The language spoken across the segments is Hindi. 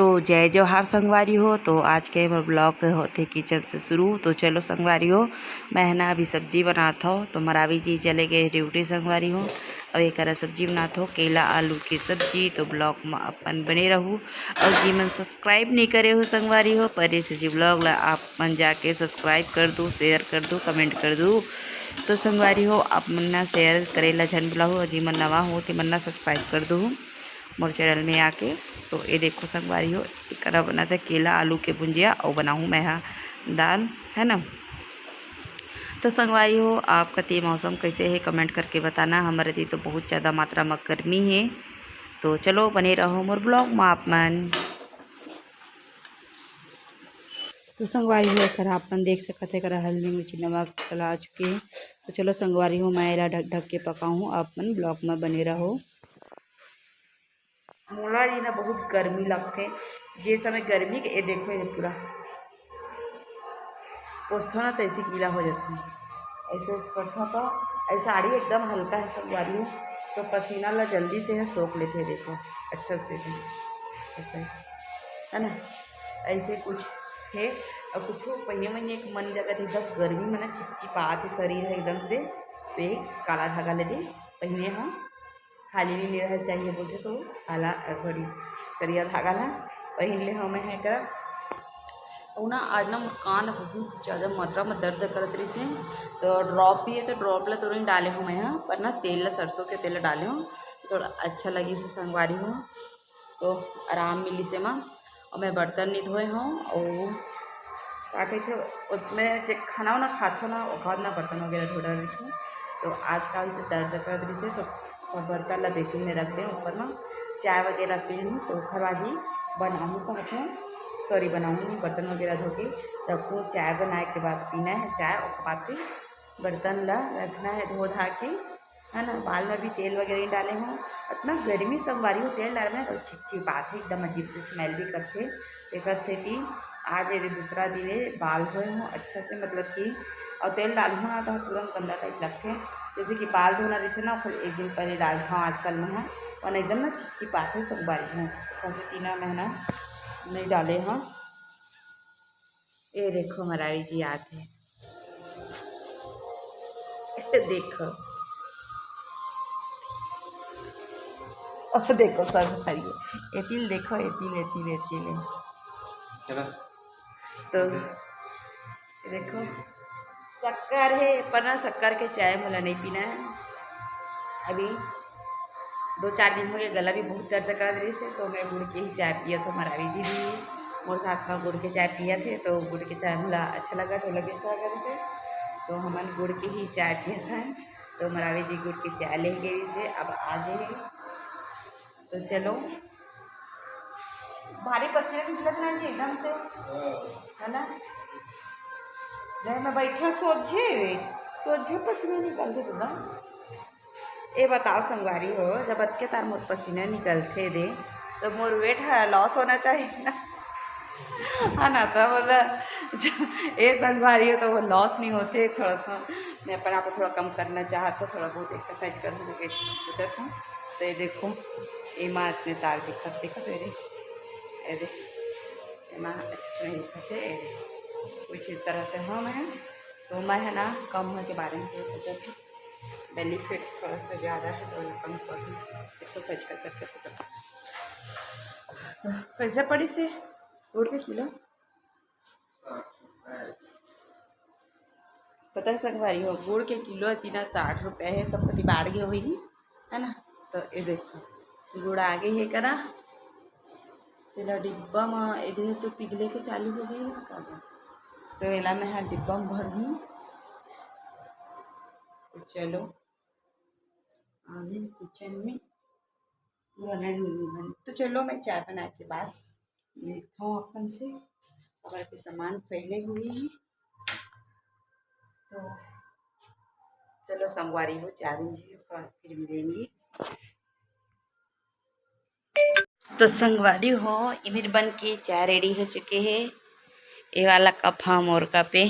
तो जय जवाहर संगवारी हो। तो आज के ब्लॉग होते किचन से शुरू। तो चलो संगवारी हो, मैं ना अभी सब्जी बनाता हूँ। तो मरावी जी चले गए ड्यूटी संगवारी हो। अब एक सब्जी बनाता हूँ, केला आलू की सब्जी। तो ब्लॉग में अपन बने रहूँ। और जी मन सब्सक्राइब नहीं करे हो संगवारी हो, पर से जी ब्लॉग ला आप मन जाके सब्सक्राइब कर दूँ, शेयर कर दूँ, कमेंट कर दूँ। तो संगवारी हो आप मन्ना शेयर करेला झन बुलाऊ, और जी मन नवा हो कि मन्ना सब्सक्राइब कर दूँ मोर चैनल में आके। तो ये देखो संगवारी हो, एक बना था केला आलू के भुंजिया और बनाऊँ मैं दाल, है ना। तो संगवारी हो आपका ते मौसम कैसे है कमेंट करके बताना। हमारे ती तो बहुत ज़्यादा मात्रा में गर्मी है। तो चलो बने रहो मोर ब्लॉग में आप मन। तो संगवारी हो कर अपन देख सकते हैं, कर हल्दी मिर्ची नमक चला चुके हैं। तो चलो संगवारी हो मैं इला ढक ढक के पकाऊँ, अपन ब्लॉग में बने रहो। मोला जी ना बहुत गर्मी लगते जे समय गर्मी के ये देखो ये पूरा पोस्था ना तो ऐसी गीला हो जाती है। ऐसे पोस्था तो ऐसा साड़ी एकदम हल्का है संगवारी हो, तो पसीना ला जल्दी से है सोख लेते हैं। देखो अच्छा से भी ऐसे है ना, ऐसे कुछ है। और कुछ पहिए महीने एक मन जगह थे एकदम गर्मी में ना चिपचिपाते शरीर है एकदम से। तो एक काला धागा ले दे पहिने हाँ, खाली नहीं रह चाहिए बोलते तो काला सॉरी करिया धागा ना पहन ले हमें है कर। और ना आज ना कान बहुत ज़्यादा मात्रा में दर्द करत रही से। तो ड्रॉप भी है, तो ड्रॉप ला तो नहीं डाले हूँ मैं यहाँ पर ना तेल ला सरसों के तेल डाले हूँ, थोड़ा अच्छा लगी से संगवारी हूँ। तो आराम मिली से माँ। और मैं बर्तन नहीं धोए हूँ, और क्या कहते उसमें जो खाना वाना खाते ना और ना बर्तन वगैरह धो डाली थी। तो आज का से दर्द कर रही से, तो बर्तन ला बेसिन में रख दें ऊपर में। चाय वगैरह पी लूँ तो खरवाजी बनाऊँ कहते सॉरी बनाऊँगी बर्तन वगैरह धो के रखूँ। चाय बनाए के बाद पीना है चाय, और बाद फिर बर्तन ला रखना है धो धा के, है ना। बाल में भी तेल वगैरह नहीं डाले हैं, इतना गर्मी संगवारी हो तेल डालना तो चिपचिपाते एकदम अजीब से स्मेल भी करते। एक से कि आज ये दूसरा दिन बाल धोए हूँ अच्छा से, मतलब कि और तेल डालूँ ना तो तुरंत गंदा टाइप लगते। जैसे कि बाल धोना रहते ना फिर एक दिन पहले डालता हूँ आजकल में है, और एकदम ना चिपचिपाते संगवारी हूँ। ऐसे 3 महीना नहीं डाले हाँ। ये देखो मरावी जी आते हैं देखो और देखो सब हरिए एतिल देखो एतिल एतिल एतिल तो देखो शक्कर है पर ना शक्कर के चाय मुला नहीं पीना है अभी। 2-4 दिन हो गए, गला भी बहुत दर्द कर रही से। तो मैं गुड़ के ही चाय पिया तो मरावी जी भी मोर साथ में गुड़ के चाय पिया थे। तो गुड़ के चाय मुला अच्छा लगा तो लगे कर थे, तो हमन गुड़ की ही चाय पिया था। तो मरावी जी गुड़ की चाय ले गई से अब आ जाए। तो चलो भारी पसीना निकलत ना जी एकदम से, है ना। जब मैं बैठा सोझे पसीना निकलते तो ना। ये बताओ संगवारी हो, जब अत के तार मोर पसीना निकलते दे तो मोर वेट लॉस होना चाहिए ना, है ना। तो बोला ये संगवारी हो तो वो लॉस नहीं होते। थोड़ा सा मैं अपने आप को थोड़ा कम करना चाहता तो थोड़ा बहुत एक्सरसाइज करने के सोचा था। तो ये देखो ये माँ इतने तार दिक्कत ये माँ नहीं दिक्कत है कुछ इस तरह से हाँ मैं। तो मैं है ना कम होने के बारे में सोचा था, बेली फिट थोड़ा सा ज़्यादा है तो कम करूँ एक्सरसाइज कर करके सोचा। कैसे पड़ी से गुड़ के किलो पता है संगवारी हो, गुड़ के किलो 360 रुपये है। सब कति बाढ़ गए हुई है ना। तो ये देखो गुड़ आगे है करा तेला डिब्बा में इधर तो पिघले के चालू हो गई है। तो एला मैं हाँ डिब्बा में भर दूँ। तो चलो आगे किचन में बन। तो चलो मैं चाय बनाने के बाद देखता हूँ अपन से अगर के सामान फैले हुए हैं। तो चलो संगवारी हो चाय जी फिर मिलेंगी। तो संगवारी हो इमिर बन के चाय रेडी हो चुके हैं। ये वाला कप हाँ मोर कप है।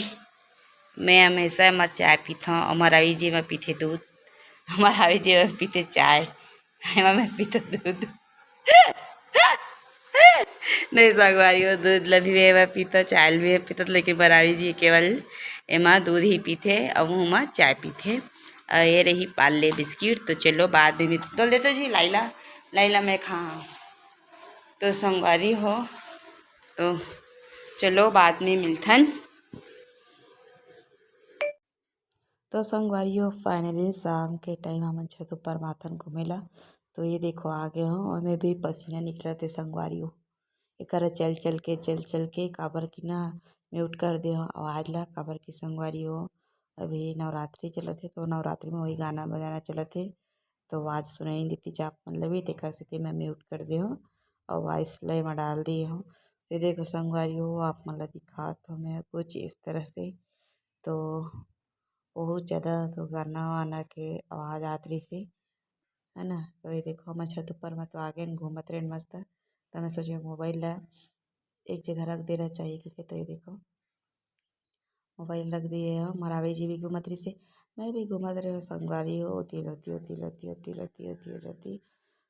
मैं हमेशा मैं चाय पीता हूँ। मरावी जी में पीते दूध, मरावी जी में पीते चाय, मैं पीते दूध नहीं संगवारी हो दूध ला भी वे पीता चाय भी पीता लेकिन बरारी जी केवल एमा दूध ही पीते और मुँह में चाय पीते। और ये रही पार्ले बिस्किट। तो चलो बाद में तोल देते जी लाइला लाइला मैं खा तो संगवारी हो तो चलो बाद में मिलथन। तो संगवारियों फाइनली शाम के टाइम हम छत ऊपर माथन घूमेला। तो ये देखो आगे हो और मैं भी पसीना निकला थे संगवारियों एक चल के काबर की ना म्यूट कर दे हो आवाज़ ला काबर की संगवारी हो अभी नवरात्रि चलत थे तो नवरात्रि में वही गाना बजाना चलत थे तो आवाज़ सुनाई नहीं देती जा मतलब ही तेकर से मैं म्यूट कर दे हो और वॉइस लय में डाल दिए हो। तो देखो संगवारी हो आप मतलब दिखा तो मैं कुछ इस तरह से तो बहुत ज़्यादा तो गाना वाना के आवाज़ आत रही से है ना। तो ये देखो मैं छत ऊपर में तो आगे घूमत रहे मस्त। तो मैं सोचे मोबाइल ला एक जगह रख देना चाहिए क्योंकि तो ये देखो मोबाइल रख दिए हो मरावी जी भी घूमत रही से मैं भी घूमत रहे हो संगवारी हो होती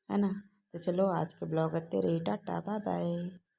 है ना। तो चलो आज के ब्लॉग अत्ते रही टाटा बाय बाय।